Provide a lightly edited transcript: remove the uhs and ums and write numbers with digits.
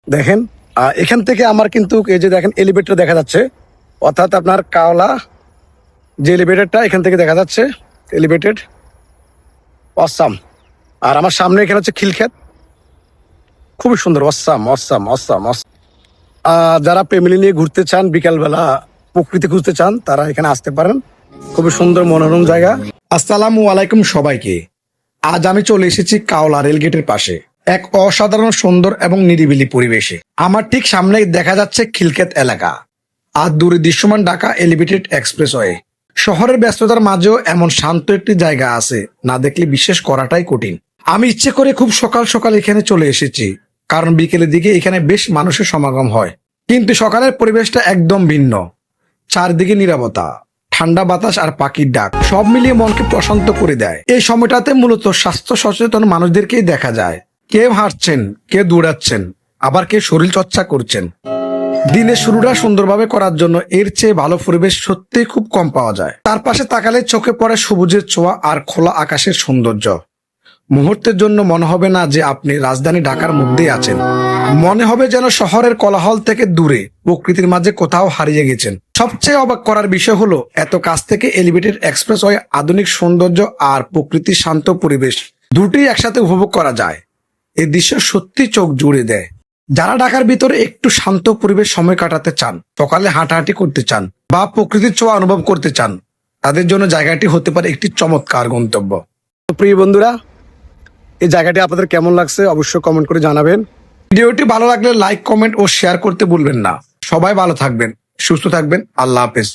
দেখেন এখান থেকে আমার কিন্তু এই যে দেখেন এলিভেটর দেখা যাচ্ছে, অর্থাৎ আপনার কাওলা যে এলিভেটরটা এখান থেকে দেখা যাচ্ছে এলিভেটেড অসাম। আর আমার সামনে এখানে হচ্ছে খিলক্ষেত, খুবই সুন্দর, অসাম অসাম অসাম অসাম। যারা ফ্যামিলি নিয়ে ঘুরতে চান, বিকালবেলা প্রকৃতি খুঁজতে চান, তারা এখানে আসতে পারেন। খুবই সুন্দর মনোরম জায়গা। আসসালামু আলাইকুম সবাইকে। আজ আমি চলে এসেছি কাওলা রেলগেটের পাশে, এক অসাধারণ সুন্দর এবং নিরিবিলি পরিবেশে। আমার ঠিক সামনে দেখা যাচ্ছে খিলক্ষেত এলাকা, আর দূরে দৃশ্যমান ঢাকা এলিভেটেড এক্সপ্রেসওয়ে। শহরের ব্যস্ততার মাঝেও এমন শান্ত একটি জায়গা আছে, না দেখলে বিশ্বাস করাটাই কঠিন। আমি ইচ্ছে করে খুব সকাল সকাল এখানে চলে এসেছি, কারণ বিকেলের দিকে এখানে বেশ মানুষের সমাগম হয়। কিন্তু সকালের পরিবেশটা একদম ভিন্ন। চারদিকে নীরবতা, ঠান্ডা বাতাস আর পাখির ডাক সব মিলিয়ে মনকে প্রশান্ত করে দেয়। এই সময়টাতে মূলত স্বাস্থ্য সচেতন মানুষদেরকেই দেখা যায়। কেউ হাঁটছেন, কেউ দৌড়াচ্ছেন, আবার কেউ শরীর চর্চা করছেন। দিনের শুরুটা সুন্দরভাবে করার জন্য এর চেয়ে ভালো পরিবেশ সত্যিই খুব কম পাওয়া যায়। তার পাশে তাকালে চোখে পড়ে সবুজের ছোঁয়া আর খোলা আকাশের সৌন্দর্য। মুহূর্তের জন্য মনে হবে না যে আপনি রাজধানী ঢাকার মধ্যেই আছেন, মনে হবে যেন শহরের কোলাহল থেকে দূরে প্রকৃতির মাঝে কোথাও হারিয়ে গেছেন। সবচেয়ে অবাক করার বিষয় হলো এত কাছ থেকে এলিভেটেড এক্সপ্রেসওয়ে আধুনিক সৌন্দর্য আর প্রকৃতির শান্ত পরিবেশ দুটি একসাথে উপভোগ করা যায়। এই দৃশ্য সত্যি চোখ জুড়ে দেয়। যারা ঢাকার ভিতরে একটু শান্ত পরিবেশ সময় কাটাতে চান, সকালে হাঁটাহাঁটি করতে চান বা প্রকৃতির ছোঁয়া অনুভব করতে চান, তাদের জন্য জায়গাটি হতে পারে একটি চমৎকার গন্তব্য। প্রিয় বন্ধুরা, এই জায়গাটি আপনাদের কেমন লাগছে অবশ্যই কমেন্ট করে জানাবেন। ভিডিওটি ভালো লাগলে লাইক, কমেন্ট ও শেয়ার করতে ভুলবেন না। সবাই ভালো থাকবেন, সুস্থ থাকবেন। আল্লাহ হাফেজ।